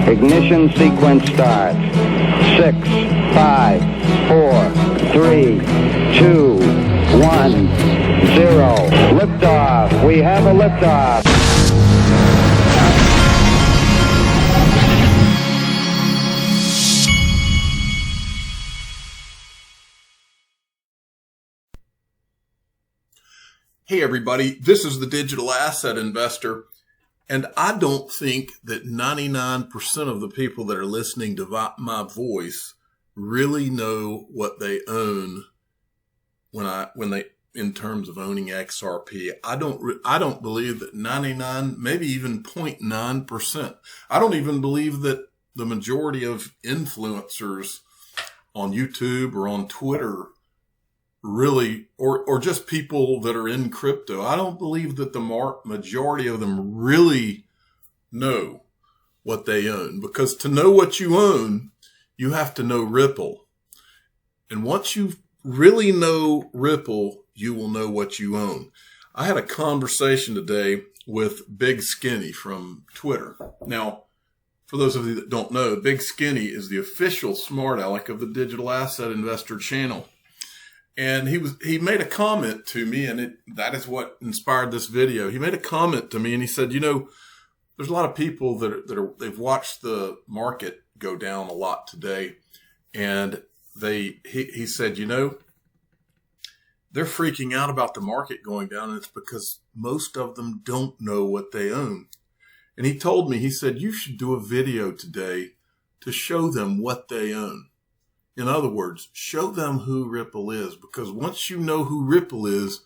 Ignition sequence starts. 6, 5, 4, 3, 2, 1, 0. Liftoff. We have a liftoff. Hey everybody, this is the Digital Asset Investor, and I don't think that 99% of the people that are listening to my voice really know what they own when they in terms of owning XRP. I don't believe that 99, maybe even 0.9%. I don't even believe that the majority of influencers on YouTube or on Twitter really, or just people that are in crypto, I don't believe that the majority of them really know what they own. Because to know what you own, you have to know Ripple. And once you really know Ripple, you will know what you own. I had a conversation today with Big Skinny from Twitter. Now, for those of you that don't know, Big Skinny is the official smart aleck of the Digital Asset Investor channel. And he made a comment to me, and that is what inspired this video. He made a comment to me, and he said, you know, there's a lot of people they've watched the market go down a lot today, and he said, you know, they're freaking out about the market going down, and it's because most of them don't know what they own. And he told me, he said, you should do a video today to show them what they own. In other words, show them who Ripple is, because once you know who Ripple is,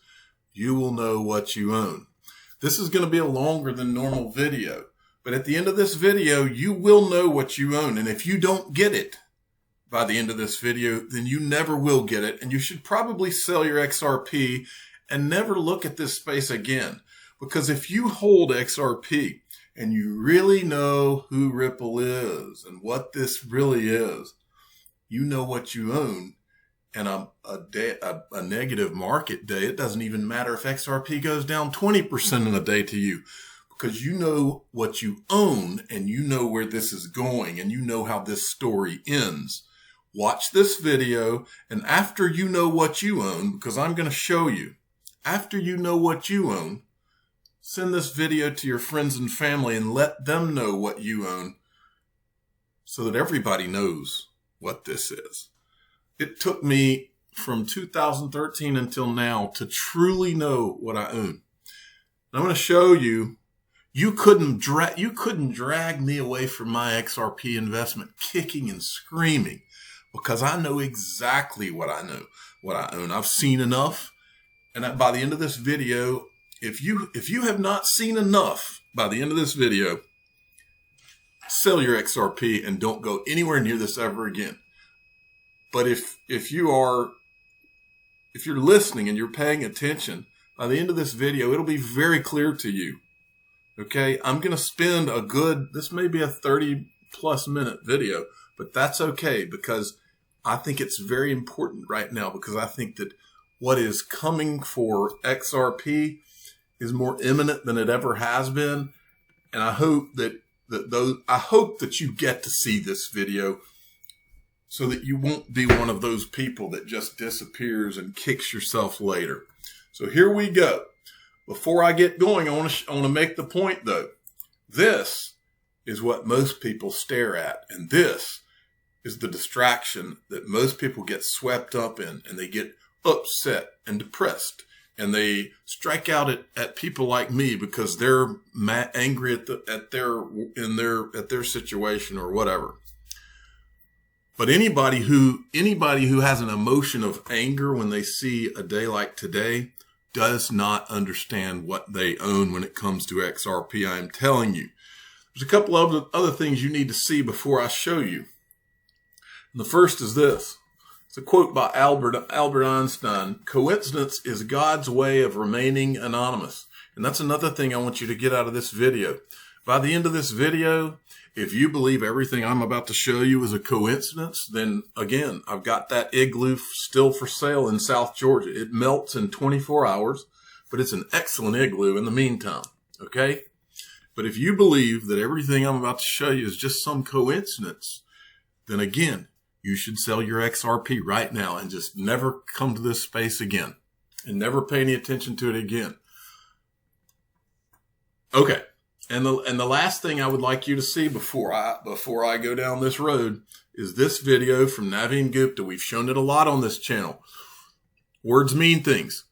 you will know what you own. This is going to be a longer than normal video, but at the end of this video, you will know what you own. And if you don't get it by the end of this video, then you never will get it. And you should probably sell your XRP and never look at this space again. Because if you hold XRP and you really know who Ripple is and what this really is, you know what you own. And a negative market day, it doesn't even matter if XRP goes down 20% in a day to you, because you know what you own and you know where this is going and you know how this story ends. Watch this video, and after you know what you own, because I'm going to show you, after you know what you own, send this video to your friends and family and let them know what you own so that everybody knows what this is. It took me from 2013 until now to truly know what I own. I'm going to show you, you couldn't drag me away from my XRP investment kicking and screaming, because I know exactly what I own. I've seen enough. And by the end of this video, if you have not seen enough by the end of this video, sell your XRP and don't go anywhere near this ever again. But if you're listening and you're paying attention, by the end of this video, it'll be very clear to you. Okay, I'm going to spend this may be a 30 plus minute video, but that's okay, because I think it's very important right now, because I think that what is coming for XRP is more imminent than it ever has been. And I hope that you get to see this video so that you won't be one of those people that just disappears and kicks yourself later. So here we go. Before I get going, I want to make the point though. This is what most people stare at, and this is the distraction that most people get swept up in, and they get upset and depressed, and they strike out at people like me because they're angry at their situation or whatever. But anybody who has an emotion of anger when they see a day like today does not understand what they own when it comes to XRP. I am telling you. There's a couple of other things you need to see before I show you. And the first is this. It's a quote by Albert Einstein. Coincidence is God's way of remaining anonymous. And that's another thing I want you to get out of this video. By the end of this video, if you believe everything I'm about to show you is a coincidence, then again, I've got that igloo still for sale in South Georgia. It melts in 24 hours, but it's an excellent igloo in the meantime. Okay. But if you believe that everything I'm about to show you is just some coincidence, then again, you should sell your XRP right now and just never come to this space again and never pay any attention to it again. Okay. And the last thing I would like you to see before I go down this road is this video from Naveen Gupta. We've shown it a lot on this channel. Words mean things.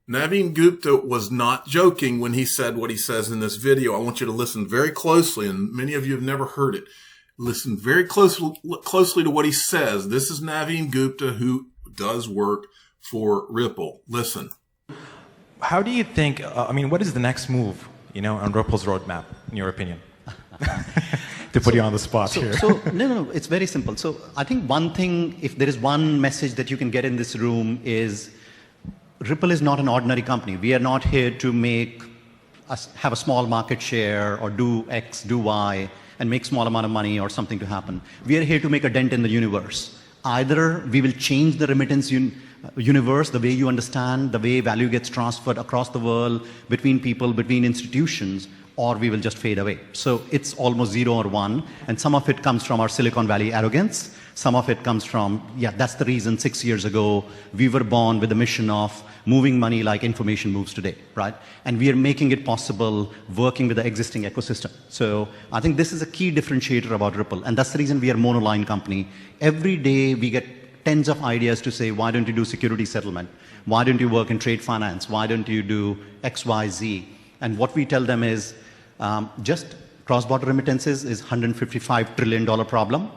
Naveen Gupta was not joking when he said what he says in this video. I want you to listen very closely, and many of you have never heard it. Listen very closely to what he says. This is Naveen Gupta, who does work for Ripple. Listen. How do you think, what is the next move, on Ripple's roadmap, in your opinion? To put you on the spot here. No, it's very simple. So I think one thing, if there is one message that you can get in this room, is Ripple is not an ordinary company. We are not here to have a small market share or do X, do Y, and make small amount of money or something to happen. We are here to make a dent in the universe. Either we will change the remittance universe, the way you understand, the way value gets transferred across the world, between people, between institutions, or we will just fade away. So it's almost 0 or 1, and some of it comes from our Silicon Valley arrogance. Some of it comes from, that's the reason 6 years ago we were born with the mission of moving money like information moves today, right? And we are making it possible working with the existing ecosystem. So I think this is a key differentiator about Ripple, and that's the reason we are a monoline company. Every day we get tens of ideas to say, why don't you do security settlement? Why don't you work in trade finance? Why don't you do X, Y, Z? And what we tell them is, just cross-border remittances is $155 trillion problem.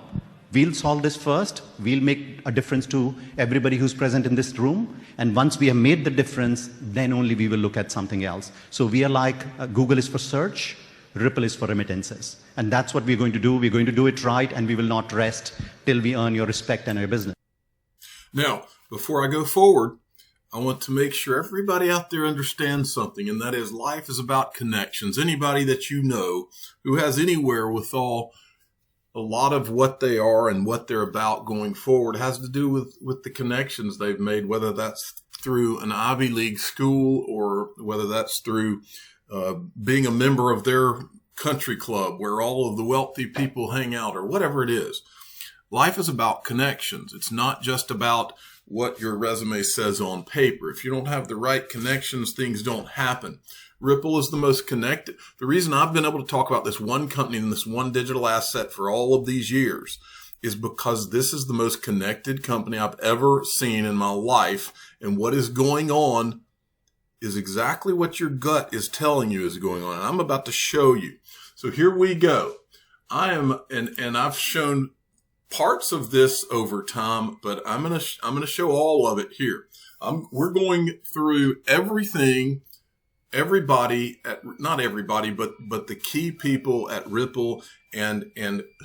We'll solve this first. We'll make a difference to everybody who's present in this room. And once we have made the difference, then only we will look at something else. So we are like Google is for search, Ripple is for remittances. And that's what we're going to do. We're going to do it right, and we will not rest till we earn your respect and your business. Now, before I go forward, I want to make sure everybody out there understands something, and that is life is about connections. Anybody that you know who has any wherewithal, a lot of what they are and what they're about going forward has to do with the connections they've made, whether that's through an Ivy League school or whether that's through being a member of their country club where all of the wealthy people hang out, or whatever it is. Life is about connections. It's not just about what your resume says on paper. If you don't have the right connections, things don't happen. Ripple is the most connected. The reason I've been able to talk about this one company and this one digital asset for all of these years is because this is the most connected company I've ever seen in my life. And what is going on is exactly what your gut is telling you is going on. And I'm about to show you. So here we go. And I've shown parts of this over time, but I'm going to show all of it here. We're going through everything, not everybody, but the key people at Ripple and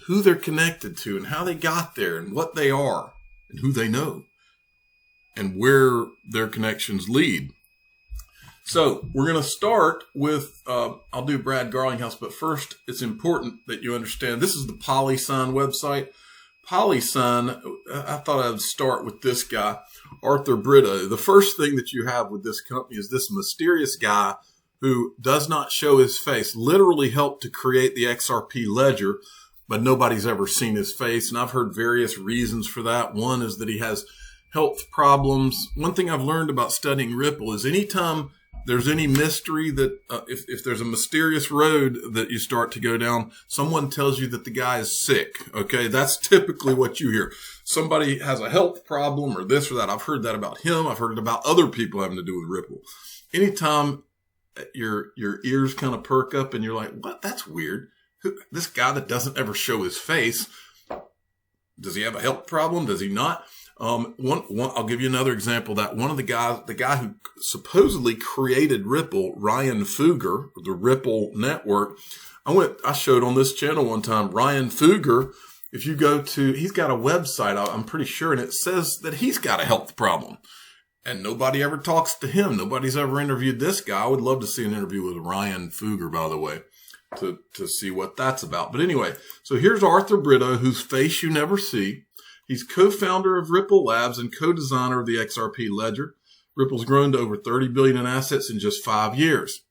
who they're connected to and how they got there and what they are and who they know and where their connections lead. So we're going to start with, I'll do Brad Garlinghouse, but first it's important that you understand this is the PolySign website. PolySign, I thought I'd start with this guy, Arthur Brito. The first thing that you have with this company is this mysterious guy who does not show his face, literally helped to create the XRP ledger, but nobody's ever seen his face. And I've heard various reasons for that. One is that he has health problems. One thing I've learned about studying Ripple is anytime there's any mystery that if there's a mysterious road that you start to go down, someone tells you that the guy is sick. Okay. That's typically what you hear. Somebody has a health problem or this or that. I've heard that about him. I've heard it about other people having to do with Ripple. Anytime your ears kind of perk up and you're like, what? That's weird. This guy that doesn't ever show his face, does he have a health problem? Does he not? I'll give you another example. That one of the guy who supposedly created Ripple, Ryan Fugger, the Ripple network. I showed on this channel one time, Ryan Fugger. If you go to, he's got a website, I'm pretty sure, and it says that he's got a health problem. And nobody ever talks to him. Nobody's ever interviewed this guy. I would love to see an interview with Ryan Fugger, by the way, to see what that's about. But anyway, so here's Arthur Brito, whose face you never see. He's co-founder of Ripple Labs and co-designer of the XRP ledger. Ripple's grown to over $30 billion in assets in just 5 years.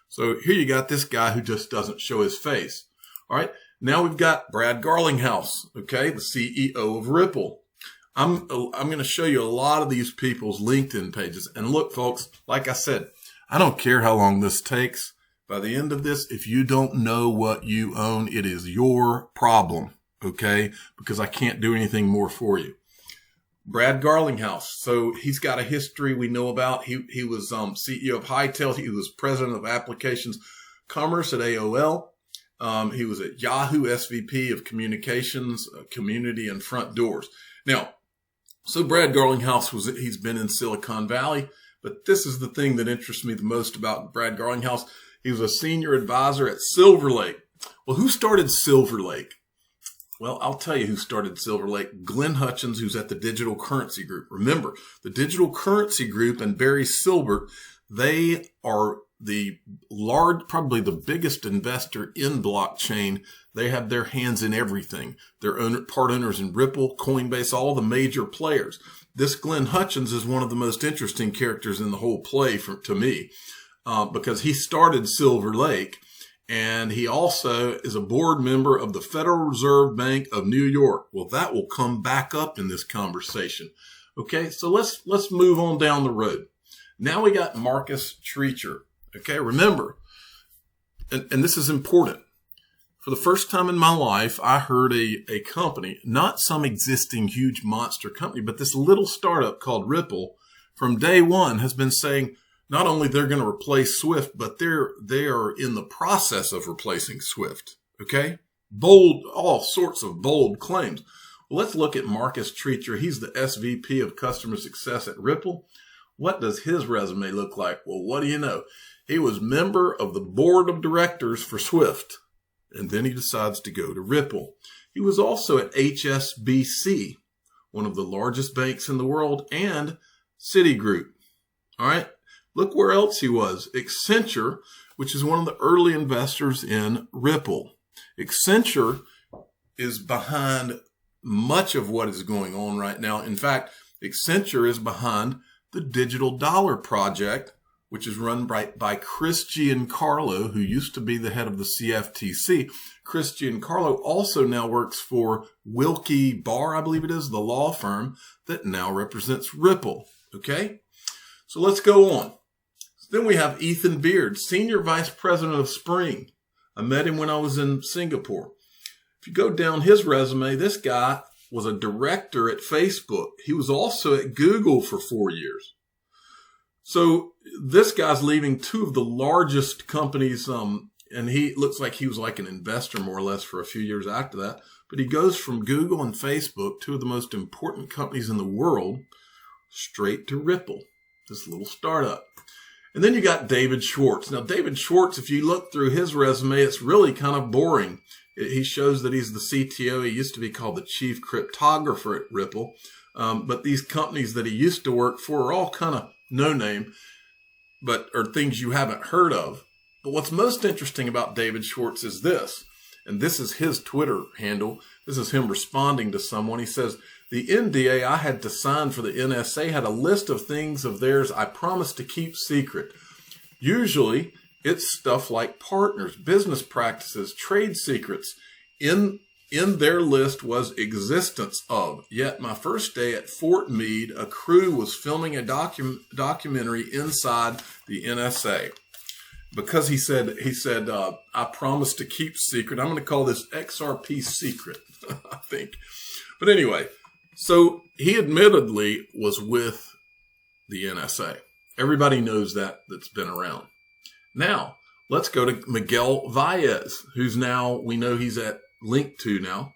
So here you got this guy who just doesn't show his face. All right. Now we've got Brad Garlinghouse, okay, the CEO of Ripple. I'm going to show you a lot of these people's LinkedIn pages. And look, folks, like I said, I don't care how long this takes. By the end of this, if you don't know what you own, it is your problem, okay? Because I can't do anything more for you. Brad Garlinghouse. So he's got a history we know about. He was CEO of Hightail. He was president of applications commerce at AOL. He was at Yahoo, SVP of communications, community, and front doors. Now, so Brad Garlinghouse he's been in Silicon Valley, but this is the thing that interests me the most about Brad Garlinghouse. He was a senior advisor at Silver Lake. Well, who started Silver Lake? Well, I'll tell you who started Silver Lake. Glenn Hutchins, who's at the Digital Currency Group. Remember, the Digital Currency Group and Barry Silbert, they are probably the biggest investor in blockchain. They have their hands in everything. They're part owners in Ripple, Coinbase, all the major players. This Glenn Hutchins is one of the most interesting characters in the whole play to me, because he started Silver Lake, and he also is a board member of the Federal Reserve Bank of New York. Well, that will come back up in this conversation. Okay, so let's move on down the road. Now we got Marcus Treacher. Okay, remember, and this is important. For the first time in my life, I heard a company, not some existing huge monster company, but this little startup called Ripple from day one has been saying not only they're going to replace Swift, but they are in the process of replacing Swift. Okay? Bold, all sorts of bold claims. Well, let's look at Marcus Treacher. He's the SVP of customer success at Ripple. What does his resume look like? Well, what do you know? He was member of the board of directors for Swift, and then he decides to go to Ripple. He was also at HSBC, one of the largest banks in the world, and Citigroup. All right. Look where else he was. Accenture, which is one of the early investors in Ripple. Accenture is behind much of what is going on right now. In fact, Accenture is behind the Digital Dollar Project, which is run by Chris Giancarlo, who used to be the head of the CFTC. Chris Giancarlo also now works for Wilkie Barr, I believe it is, the law firm that now represents Ripple. Okay? So let's go on. Then we have Ethan Beard, Senior Vice President of Spring. I met him when I was in Singapore. If you go down his resume, this guy was a director at Facebook. He was also at Google for 4 years. So this guy's leaving two of the largest companies, and he looks like he was like an investor more or less for a few years after that. But he goes from Google and Facebook, two of the most important companies in the world, straight to Ripple, this little startup. And then you got David Schwartz. Now, David Schwartz, if you look through his resume, it's really kind of boring. He shows that he's the CTO. He used to be called the chief cryptographer at Ripple. But these companies that he used to work for are all kind of no name, but are things you haven't heard of. But what's most interesting about David Schwartz is this, and this is his Twitter handle. This is him responding to someone. He says, the NDA I had to sign for the NSA had a list of things of theirs I promised to keep secret. Usually it's stuff like partners, business practices, trade secrets. In their list was existence of. Yet my first day at Fort Meade, a crew was filming a documentary inside the NSA. Because he said, I promised to keep secret. I'm going to call this XRP secret, I think. But anyway, so he admittedly was with the NSA. Everybody knows that that's been around. Now, let's go to Miguel Valles, who's now, we know he's at Link2 now.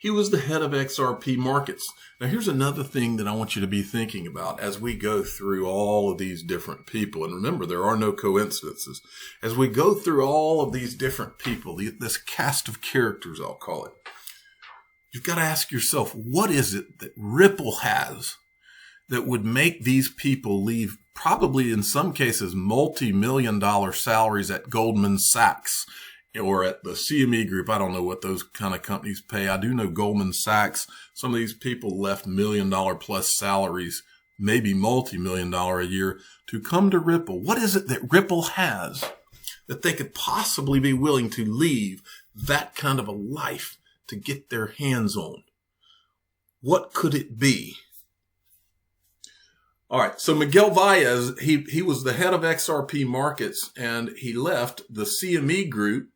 He was the head of XRP markets. Now, here's another thing that I want you to be thinking about as we go through all of these different people. And remember, there are no coincidences. As we go through all of these different people, this cast of characters, I'll call it, you've got to ask yourself, what is it that Ripple has that would make these people leave probably in some cases multi-million-dollar salaries at Goldman Sachs or at the CME Group? I don't know what those kind of companies pay. I do know Goldman Sachs, some of these people left $1 million plus salaries maybe multi-million-dollar a year to come to Ripple. What is it that Ripple has that they could possibly be willing to leave that kind of a life to get their hands on? What could it be? All right, so Miguel Valles, he was the head of XRP markets, and he left the CME group,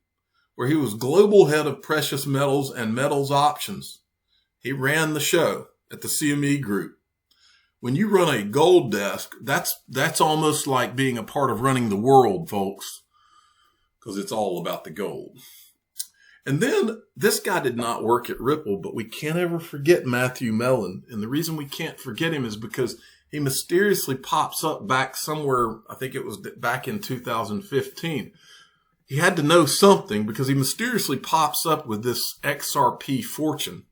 where he was global head of precious metals and metals options. He ran the show at the CME group. When you run a gold desk, that's almost like being a part of running the world, folks, because it's all about the gold. And then this guy did not work at Ripple, but we can't ever forget Matthew Mellon. And the reason we can't forget him is because he mysteriously pops up back somewhere, I think it was back in 2015. He had to know something because he mysteriously pops up with this XRP fortune.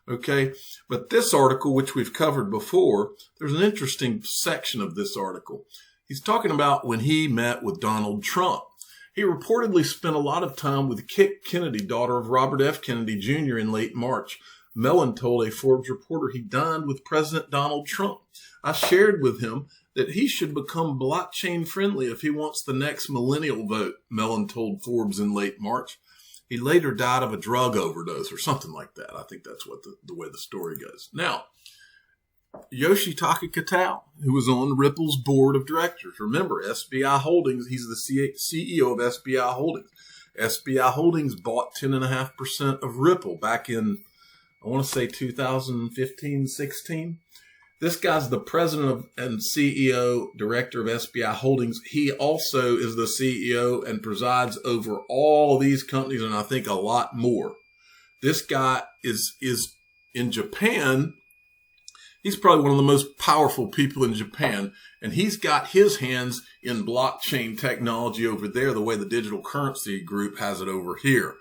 Okay, but this article, which we've covered before, there's an interesting section of this article. He's talking about when he met with Donald Trump. He reportedly spent a lot of time with Kit Kennedy, daughter of Robert F. Kennedy Jr., in late March. Mellon told a Forbes reporter he dined with President Donald Trump. I shared with him that he should become blockchain friendly if he wants the next millennial vote, Mellon told Forbes in late March. He later died of a drug overdose or something like that. I think that's what the way the story goes. Now, Yoshitaka Kitao, who was on Ripple's board of directors. Remember, SBI Holdings, he's the CEO of SBI Holdings. SBI Holdings bought 10.5% of Ripple back in, I want to say 2015, 16. This guy's the president and CEO, director of SBI Holdings. He also is the CEO and presides over all these companies, and I think a lot more. This guy is in Japan. He's probably one of the most powerful people in Japan, and he's got his hands in blockchain technology over there, the way the digital currency group has it over here.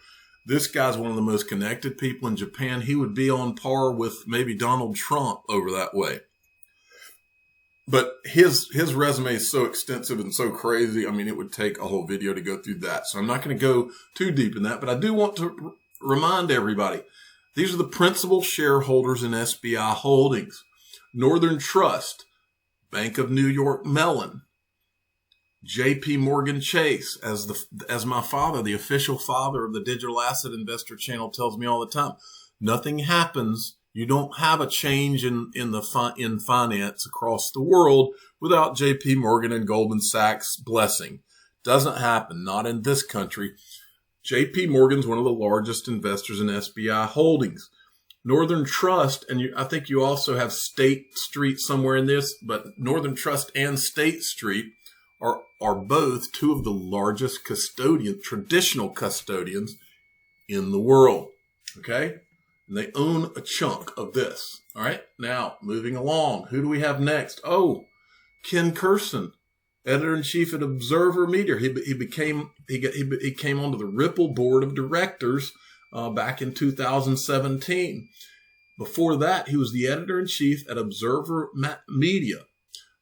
This guy's one of the most connected people in Japan. He would be on par with maybe Donald Trump over that way. But his resume is so extensive and so crazy. I mean, it would take a whole video to go through that. So I'm not going to go too deep in that, but I do want to remind everybody, these are the principal shareholders in SBI Holdings. Northern Trust, Bank of New York Mellon, JP Morgan Chase, as my father, the official father of the Digital Asset Investor channel, tells me all the time, nothing happens. You don't have a change in finance across the world without JP Morgan and Goldman Sachs' blessing. Doesn't happen, not in this country. JP Morgan's one of the largest investors in SBI Holdings. Northern Trust, and I think you also have State Street somewhere in this, but Northern Trust and State Street are both two of the largest traditional custodians in the world. Okay? And they own a chunk of this. All right. Now, moving along. Who do we have next? Oh, Ken Kirsten, editor-in-chief at Observer Media. He came onto the Ripple board of directors back in 2017. Before that, he was the editor-in-chief at Observer Media.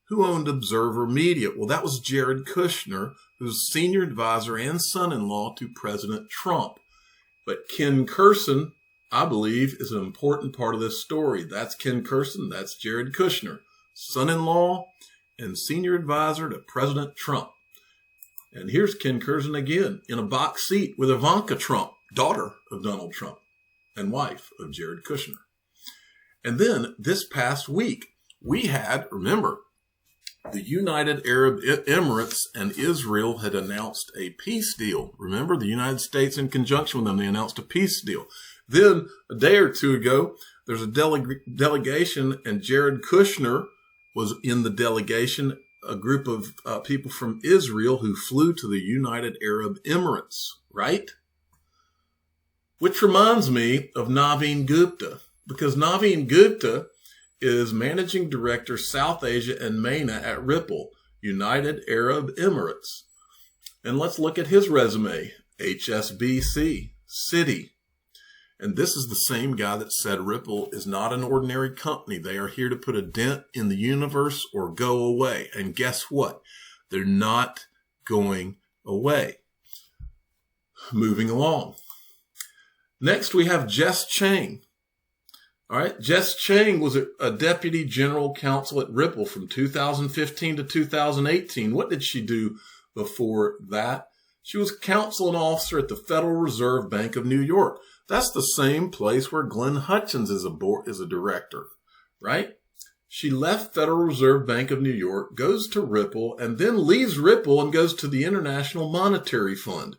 Who owned Observer Media? Well, that was Jared Kushner, who's senior advisor and son-in-law to President Trump. But Ken Kirsten, I believe, is an important part of this story. That's Ken Kirsten. That's Jared Kushner, son-in-law and senior advisor to President Trump. And here's Ken Kirsten again in a box seat with Ivanka Trump, daughter of Donald Trump and wife of Jared Kushner. And then this past week, we had, remember, the United Arab Emirates and Israel had announced a peace deal. Remember, the United States, in conjunction with them, they announced a peace deal. Then, a day or two ago, there's a delegation, and Jared Kushner was in the delegation, a group of people from Israel who flew to the United Arab Emirates, right? Which reminds me of Naveen Gupta, because Naveen Gupta is Managing Director, South Asia and MENA at Ripple, United Arab Emirates. And let's look at his resume, HSBC, Citi. And this is the same guy that said Ripple is not an ordinary company. They are here to put a dent in the universe or go away. And guess what? They're not going away. Moving along. Next, we have Jess Chang. All right. Jess Chang was a deputy general counsel at Ripple from 2015 to 2018. What did she do before that? She was counsel and officer at the Federal Reserve Bank of New York. That's the same place where Glenn Hutchins is a director, right? She left Federal Reserve Bank of New York, goes to Ripple, and then leaves Ripple and goes to the International Monetary Fund.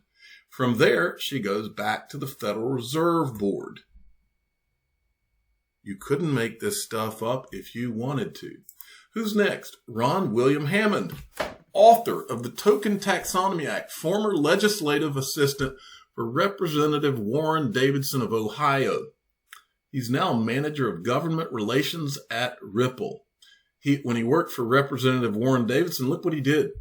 From there, she goes back to the Federal Reserve Board. You couldn't make this stuff up if you wanted to. Who's next? Ron William Hammond, author of the Token Taxonomy Act, former legislative assistant for Representative Warren Davidson of Ohio. He's now manager of government relations at Ripple. When he worked for Representative Warren Davidson, look what he did.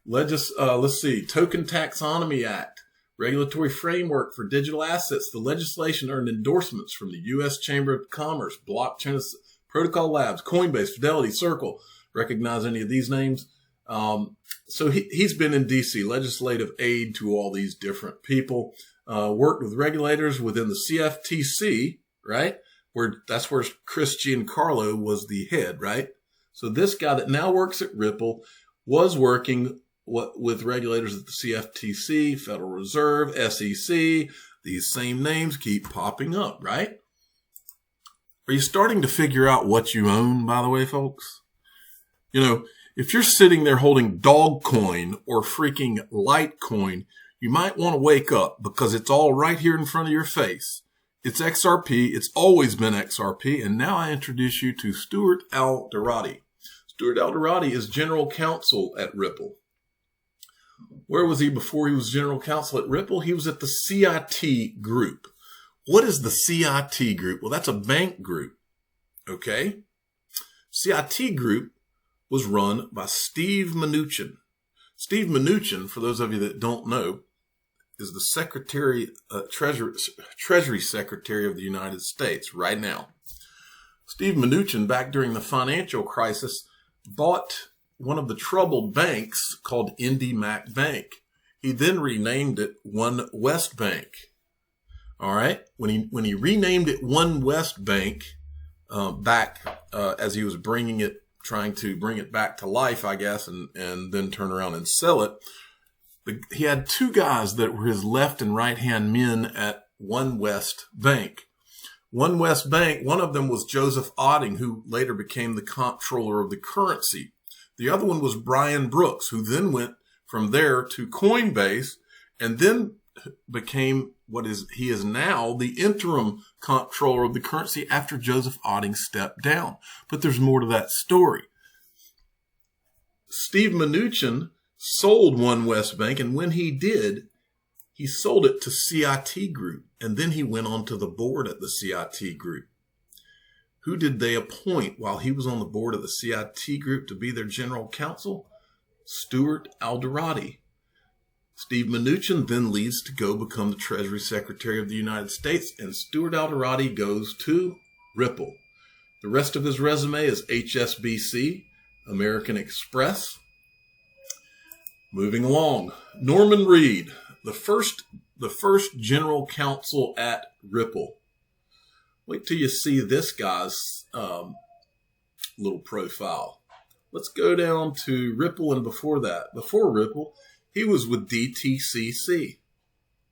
Let's see, Token Taxonomy Act, regulatory framework for digital assets. The legislation earned endorsements from the U.S. Chamber of Commerce, Blockchain Protocol Labs, Coinbase, Fidelity, Circle. Recognize any of these names? So he's been in D.C., legislative aid to all these different people, worked with regulators within the CFTC, right? That's where Chris Giancarlo was the head, right? So this guy that now works at Ripple was working with regulators at the CFTC, Federal Reserve, SEC. These same names keep popping up, right? Are you starting to figure out what you own, by the way, folks? You know, if you're sitting there holding Dogcoin or freaking Litecoin, you might want to wake up because it's all right here in front of your face. It's XRP. It's always been XRP. And now I introduce you to Stuart Alderoty. Stuart Alderoty is general counsel at Ripple. Where was he before he was general counsel at Ripple? He was at the CIT group. What is the CIT group? Well, that's a bank group. Okay. CIT group was run by Steve Mnuchin. Steve Mnuchin, for those of you that don't know, is the Treasury Secretary of the United States right now. Steve Mnuchin, back during the financial crisis, bought one of the troubled banks called IndyMac Bank. He then renamed it One West Bank. All right. When he renamed it One West Bank, as he was trying to bring it back to life, I guess, and then turn around and sell it. He had two guys that were his left and right hand men at One West Bank. One West Bank, one of them was Joseph Otting, who later became the comptroller of the currency. The other one was Brian Brooks, who then went from there to Coinbase and then became he is now the interim comptroller of the currency after Joseph Otting stepped down. But there's more to that story. Steve Mnuchin sold One West Bank, and when he did, he sold it to CIT Group, and then he went on to the board at the CIT Group. Who did they appoint while he was on the board of the CIT Group to be their general counsel? Stuart Alderoty. Steve Mnuchin then leaves to go become the Treasury Secretary of the United States, and Stuart Alderoty goes to Ripple. The rest of his resume is HSBC, American Express. Moving along, Norman Reed, the first general counsel at Ripple. Wait till you see this guy's little profile. Let's go down to Ripple, and before Ripple, he was with DTCC.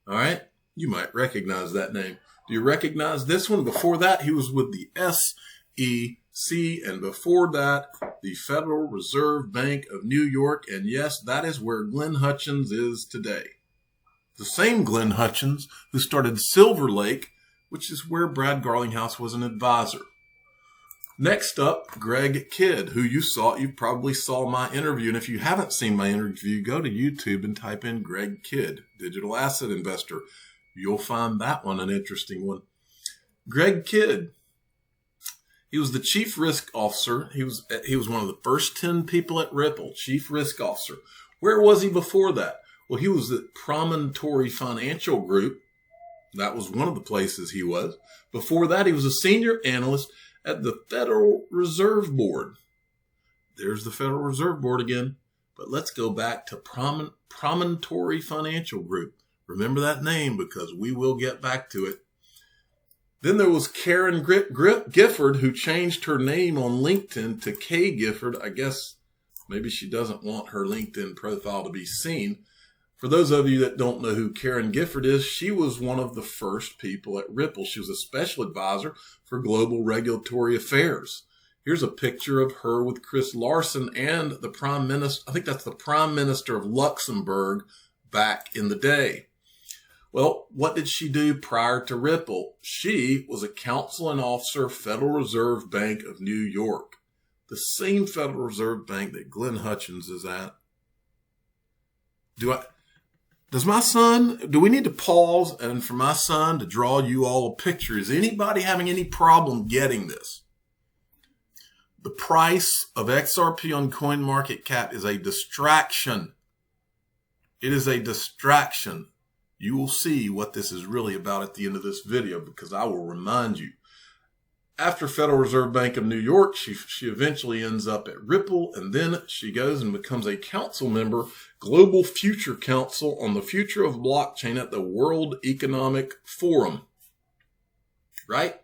All right, you might recognize that name. Do you recognize this one? Before that, he was with the SEC, and before that, the Federal Reserve Bank of New York. And yes, that is where Glenn Hutchins is today. The same Glenn Hutchins who started Silver Lake, which is where Brad Garlinghouse was an advisor. Next up, Greg Kidd, who you probably saw my interview. And if you haven't seen my interview, go to YouTube and type in Greg Kidd, digital asset investor. You'll find that one an interesting one. Greg Kidd, he was the chief risk officer. He was one of the first 10 people at Ripple, chief risk officer. Where was he before that? Well, he was at Promontory Financial Group. That was one of the places he was. Before that, he was a senior analyst at the Federal Reserve Board. There's the Federal Reserve Board again. But let's go back to Promontory Financial Group. Remember that name because we will get back to it. Then there was Karen Gifford, who changed her name on LinkedIn to K Gifford. I guess maybe she doesn't want her LinkedIn profile to be seen. For those of you that don't know who Karen Gifford is, she was one of the first people at Ripple. She was a special advisor for global regulatory affairs. Here's a picture of her with Chris Larsen and the Prime Minister. I think that's the Prime Minister of Luxembourg back in the day. Well, what did she do prior to Ripple? She was a counsel and officer, Federal Reserve Bank of New York, the same Federal Reserve Bank that Glenn Hutchins is at. Do we need to pause and for my son to draw you all a picture? Is anybody having any problem getting this? The price of XRP on CoinMarketCap is a distraction. It is a distraction. You will see what this is really about at the end of this video, because I will remind you. After Federal Reserve Bank of New York, she eventually ends up at Ripple, and then she goes and becomes a council member, Global Future Council on the Future of Blockchain at the World Economic Forum. Right?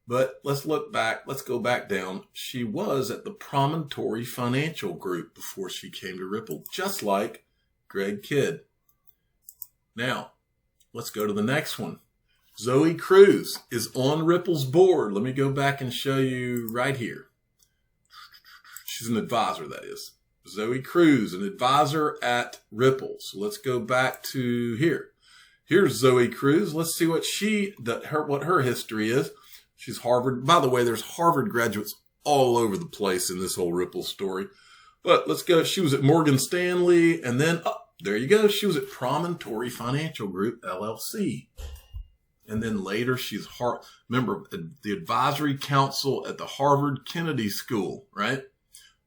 But let's look back. Let's go back down. She was at the Promontory Financial Group before she came to Ripple, just like Greg Kidd. Now, let's go to the next one. Zoe Cruz is on Ripple's board. Let me go back and show you right here. She's an advisor, that is. Zoe Cruz, an advisor at Ripple. So let's go back to here. Here's Zoe Cruz. Let's see what what her history is. She's Harvard. By the way, there's Harvard graduates all over the place in this whole Ripple story. But let's go. She was at Morgan Stanley, and then there you go. She was at Promontory Financial Group, LLC. And then later she's member of the advisory council at the Harvard Kennedy School, right?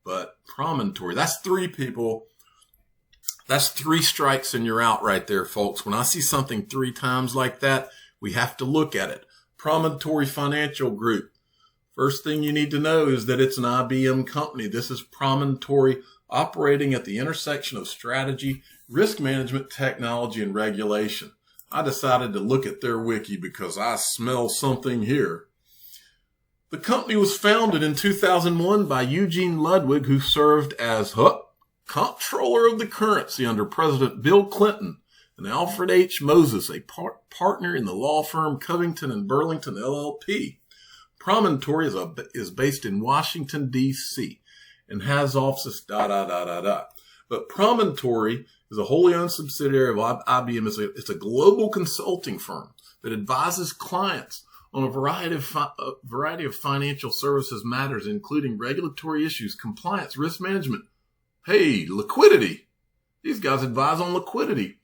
But Promontory, that's 3 people. That's 3 strikes and you're out right there, folks. When I see something 3 times like that, we have to look at it. Promontory Financial Group. First thing you need to know is that it's an IBM company. This is Promontory, operating at the intersection of strategy, risk management, technology, and regulation. I decided to look at their wiki because I smell something here. The company was founded in 2001 by Eugene Ludwig, who served as comptroller of the currency under President Bill Clinton, and Alfred H. Moses, a partner in the law firm Covington and Burlington LLP. Promontory is based in Washington, D.C., and has offices But Promontory is a wholly owned subsidiary of IBM. It's a global consulting firm that advises clients on a variety of financial services matters, including regulatory issues, compliance, risk management. Hey, liquidity. These guys advise on liquidity.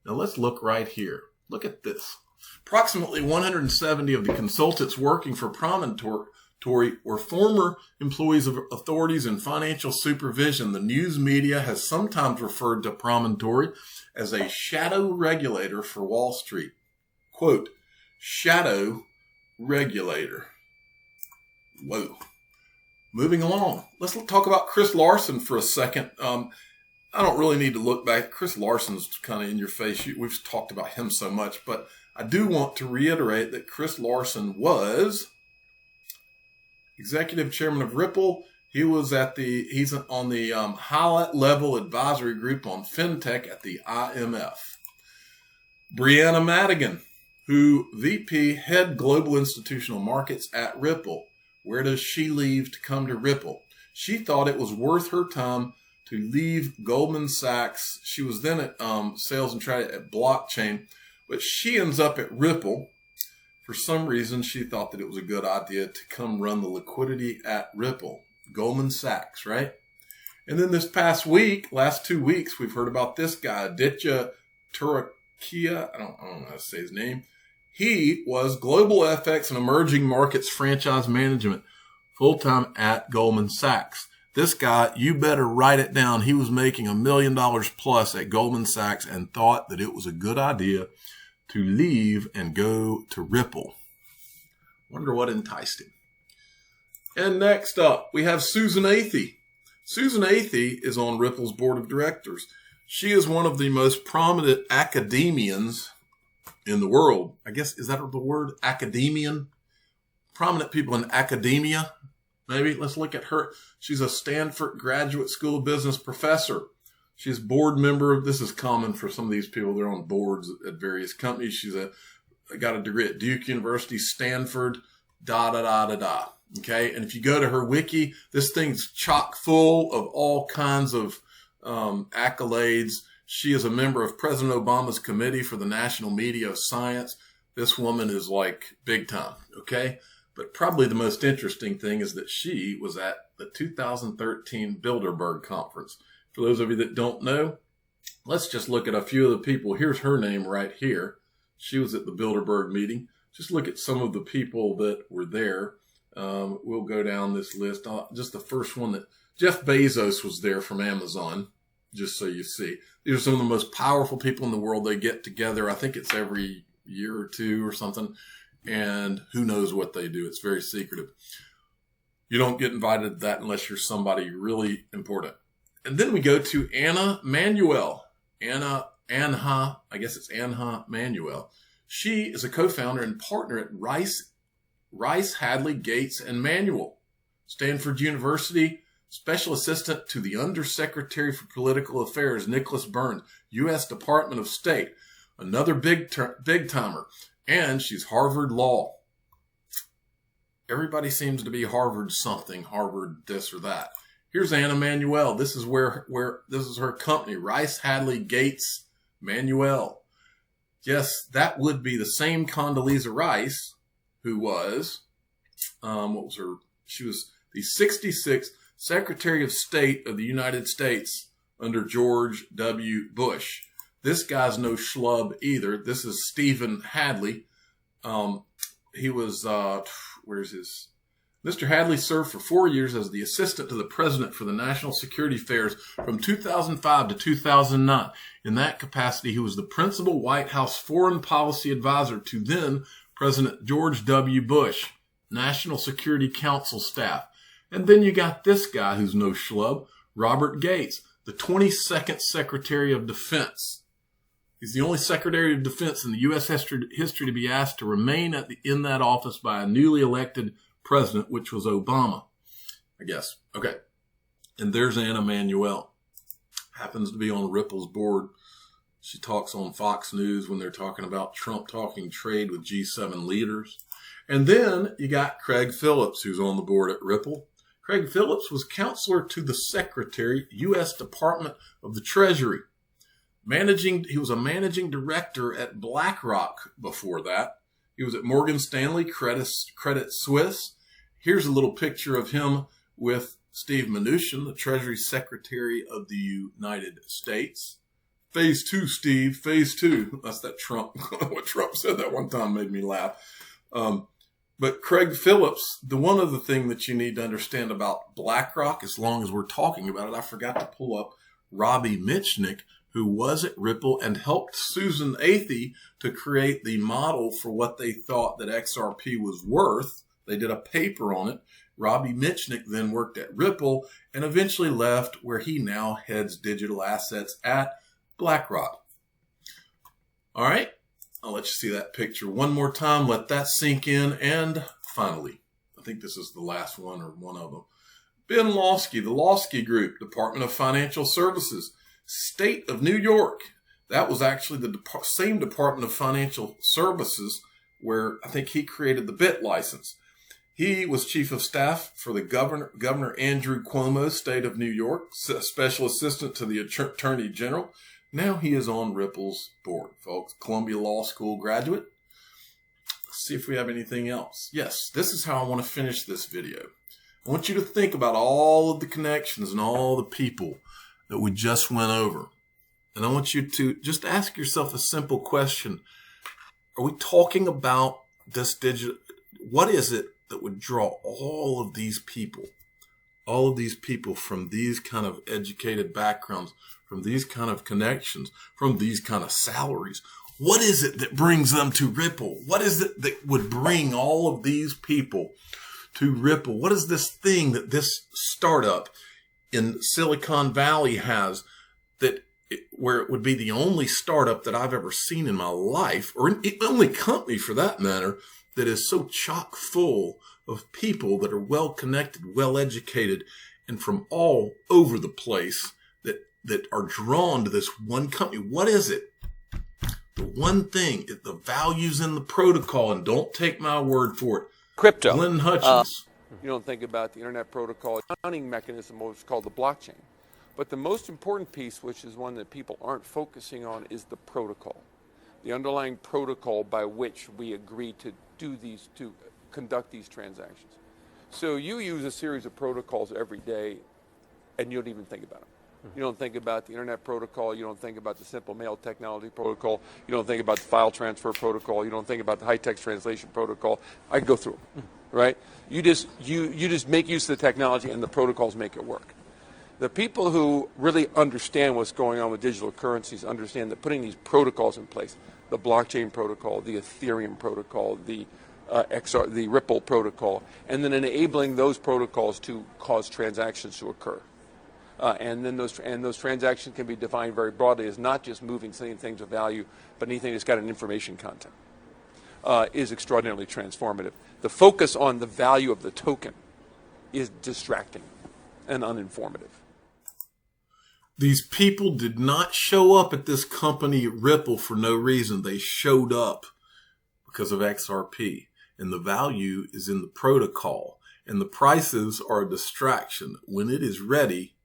Now let's look right here. Look at this. Approximately 170 of the consultants working for Promontory were former employees of authorities in financial supervision. The news media has sometimes referred to Promontory as a shadow regulator for Wall Street. Quote, shadow regulator. Whoa. Moving along. Let's talk about Chris Larsen for a second. I don't really need to look back. Chris Larsen's kind of in your face. We've talked about him so much, but I do want to reiterate that Chris Larsen was executive chairman of Ripple. He's on the high level advisory group on fintech at the IMF. Brianna Madigan, who VP head global institutional markets at Ripple. Where does she leave to come to Ripple? She thought it was worth her time to leave Goldman Sachs. She was then at sales and trading at blockchain, but she ends up at Ripple. For some reason, she thought that it was a good idea to come run the liquidity at Ripple, Goldman Sachs, right? And then this last 2 weeks, we've heard about this guy, Aditya Turakia. I don't know how to say his name. He was Global FX and Emerging Markets Franchise Management, full-time at Goldman Sachs. This guy, you better write it down. He was making $1 million plus at Goldman Sachs and thought that it was a good idea to leave and go to Ripple. Wonder what enticed him. And next up, we have Susan Athey. Susan Athey is on Ripple's board of directors. She is one of the most prominent academians in the world. I guess, is that the word? Academian? Prominent people in academia, maybe. Let's look at her. She's a Stanford Graduate School of Business professor. She's board member. This is common for some of these people. They're on boards at various companies. She's got a degree at Duke University, Stanford, Okay. And if you go to her wiki, this thing's chock full of all kinds of accolades. She is a member of President Obama's Committee for the National Media of Science. This woman is like big time. Okay. But probably the most interesting thing is that she was at the 2013 Bilderberg Conference. For those of you that don't know, let's just look at a few of the people. Here's her name right here. She was at the Bilderberg meeting. Just look at some of the people that were there. We'll go down this list. Just the first one, that Jeff Bezos was there from Amazon, just so you see. These are some of the most powerful people in the world. They get together. I think it's every year or two or something. And who knows what they do. It's very secretive. You don't get invited to that unless you're somebody really important. And then we go to Anna Manuel. Anha, I guess it's Anha Manuel. She is a co-founder and partner at Rice, Hadley, Gates, and Manuel. Stanford University, special assistant to the Undersecretary for Political Affairs, Nicholas Burns, U.S. Department of State. Another big timer. And she's Harvard Law. Everybody seems to be Harvard something, Harvard this or that. Here's Anna Manuel. This is where this is her company, Rice, Hadley, Gates, Manuel. Yes, that would be the same Condoleezza Rice, who was, she was the 66th Secretary of State of the United States under George W. Bush. This guy's no schlub either. This is Stephen Hadley. He was, where's his? Mr. Hadley served for 4 years as the assistant to the president for the National Security Affairs from 2005 to 2009. In that capacity, he was the principal White House foreign policy advisor to then President George W. Bush, National Security Council staff. And then you got this guy who's no schlub, Robert Gates, the 22nd Secretary of Defense. He's the only Secretary of Defense in the U.S. history to be asked to remain in that office by a newly elected president, which was Obama, I guess. Okay. And there's Anna Manuel. Happens to be on Ripple's board. She talks on Fox News when they're talking about Trump talking trade with G7 leaders. And then you got Craig Phillips, who's on the board at Ripple. Craig Phillips was counselor to the Secretary, U.S. Department of the Treasury. He was a managing director at BlackRock before that. He was at Morgan Stanley, Credit Suisse. Here's a little picture of him with Steve Mnuchin, the Treasury Secretary of the United States. Phase 2, Steve, phase 2. That's that Trump. What Trump said that one time made me laugh. But Craig Phillips, the one other thing that you need to understand about BlackRock, as long as we're talking about it, I forgot to pull up Robbie Mitchnick, who was at Ripple and helped Susan Athey to create the model for what they thought that XRP was worth. They did a paper on it. Robbie Mitchnick then worked at Ripple and eventually left, where he now heads digital assets at BlackRock. All right. I'll let you see that picture one more time. Let that sink in. And finally, I think this is the last one or one of them. Ben Lowsky, the Lowsky Group, Department of Financial Services, State of New York. That was actually the same Department of Financial Services where I think he created the BIT license. He was chief of staff for the Governor Andrew Cuomo, State of New York, special assistant to the Attorney General. Now he is on Ripple's board, folks. Columbia Law School graduate. Let's see if we have anything else. Yes, this is how I want to finish this video. I want you to think about all of the connections and all the people that we just went over. And I want you to just ask yourself a simple question. Are we talking about this digital? What is it that would draw all of these people from these kind of educated backgrounds, from these kind of connections, from these kind of salaries? What is it that brings them to Ripple? What is it that would bring all of these people to Ripple? What is this thing that this startup in Silicon Valley has that where it would be the only startup that I've ever seen in my life, or the only company for that matter, that is so chock full of people that are well connected, well educated, and from all over the place that are drawn to this one company. What is it? The one thing, the values in the protocol, and don't take my word for it. Crypto. Glenn Hutchins. You don't think about the internet protocol, accounting mechanism, what's called the blockchain. But the most important piece, which is one that people aren't focusing on, is the protocol. The underlying protocol by which we agree to conduct these transactions. So you use a series of protocols every day, and you don't even think about them. You don't think about the internet protocol. You don't think about the simple mail technology protocol. You don't think about the file transfer protocol. You don't think about the high text translation protocol. I can go through them, right? You just make use of the technology, and the protocols make it work. The people who really understand what's going on with digital currencies understand that putting these protocols in place, the blockchain protocol, the Ethereum protocol, the the Ripple protocol, and then enabling those protocols to cause transactions to occur. And then those transactions can be defined very broadly as not just moving things of value, but anything that's got an information content is extraordinarily transformative. The focus on the value of the token is distracting and uninformative. These people did not show up at this company Ripple for no reason. They showed up because of XRP, and the value is in the protocol, and the prices are a distraction. When it is ready,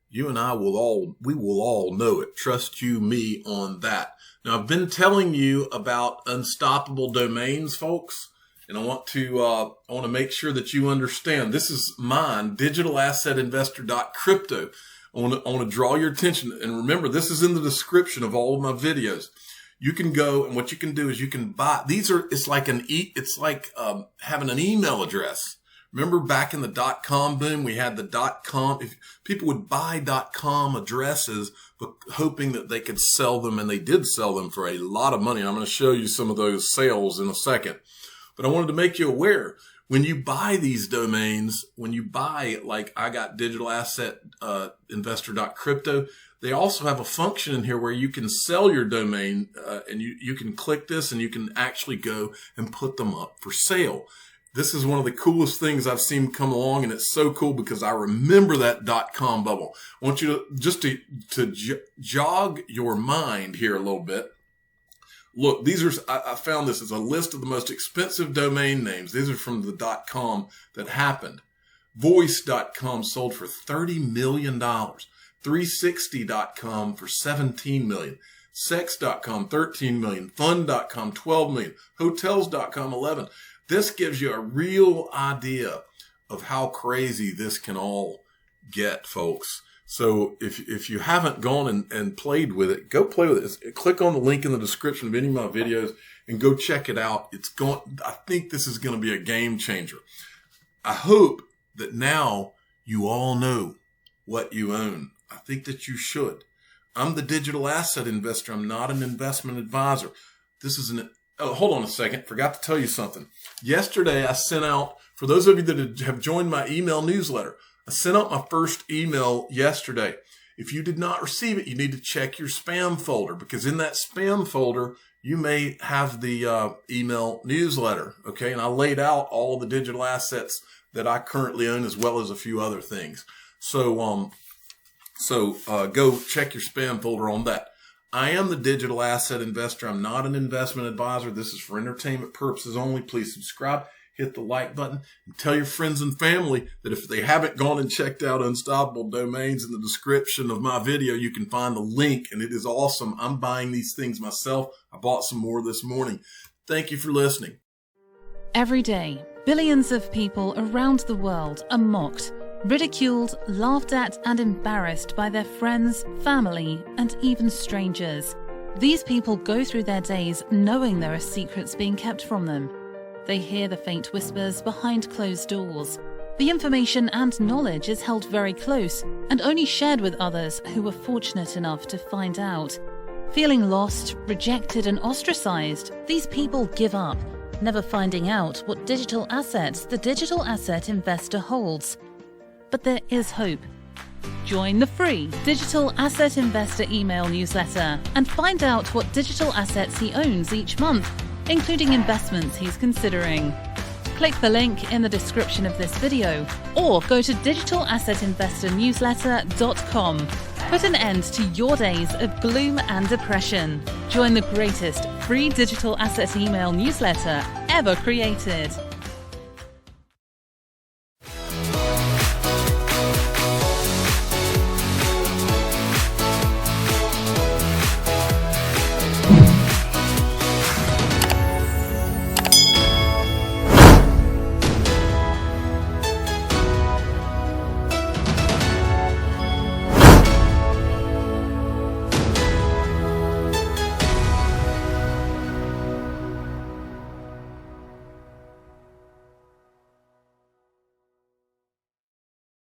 you and I will all know it. Trust you, me on that. Now, I've been telling you about unstoppable domains, folks, and I want to make sure that you understand. This is mine, digitalassetinvestor.crypto. I want to draw your attention, and remember, this is in the description of all of my videos. You can go, and what you can do is you can buy. It's like having an email address. Remember back in the .com boom, we had the .com. If people would buy .com addresses, but hoping that they could sell them, and they did sell them for a lot of money. I'm going to show you some of those sales in a second. But I wanted to make you aware, when you buy these domains, when you buy, like I got digitalassetinvestor.crypto, they also have a function in here where you can sell your domain, and you can click this and you can actually go and put them up for sale. This is one of the coolest things I've seen come along, and it's so cool because I remember that .com bubble. I want you to jog your mind here a little bit. Look, I found this as a list of the most expensive domain names. These are from the .com that happened. Voice.com sold for $30 million. 360.com for $17 million. Sex.com, $13 million. Fun.com, $12 million. Hotels.com, $11 million. This gives you a real idea of how crazy this can all get, folks. So if you haven't gone and played with it, go play with it. Click on the link in the description of any of my videos and go check it out. I think this is going to be a game changer. I hope that now you all know what you own. I think that you should. I'm the digital asset investor. I'm not an investment advisor. Hold on a second. Forgot to tell you something. Yesterday, I sent out, for those of you that have joined my email newsletter, I sent out my first email yesterday. If you did not receive it, you need to check your spam folder, because in that spam folder, you may have the email newsletter. Okay. And I laid out all of the digital assets that I currently own, as well as a few other things. So go check your spam folder on that. I am the digital asset investor. I'm not an investment advisor. This is for entertainment purposes only. Please subscribe, hit the like button, and tell your friends and family that if they haven't gone and checked out Unstoppable Domains, in the description of my video, you can find the link, and it is awesome. I'm buying these things myself. I bought some more this morning. Thank you for listening. Every day, billions of people around the world are mocked, ridiculed, laughed at, and embarrassed by their friends, family, and even strangers. These people go through their days knowing there are secrets being kept from them. They hear the faint whispers behind closed doors. The information and knowledge is held very close and only shared with others who were fortunate enough to find out. Feeling lost, rejected, and ostracized, these people give up, never finding out what digital assets the digital asset investor holds. But there is hope. Join the free Digital Asset Investor email newsletter and find out what digital assets he owns each month, including investments he's considering. Click the link in the description of this video or go to digitalassetinvestornewsletter.com. Put an end to your days of gloom and depression. Join the greatest free digital asset email newsletter ever created.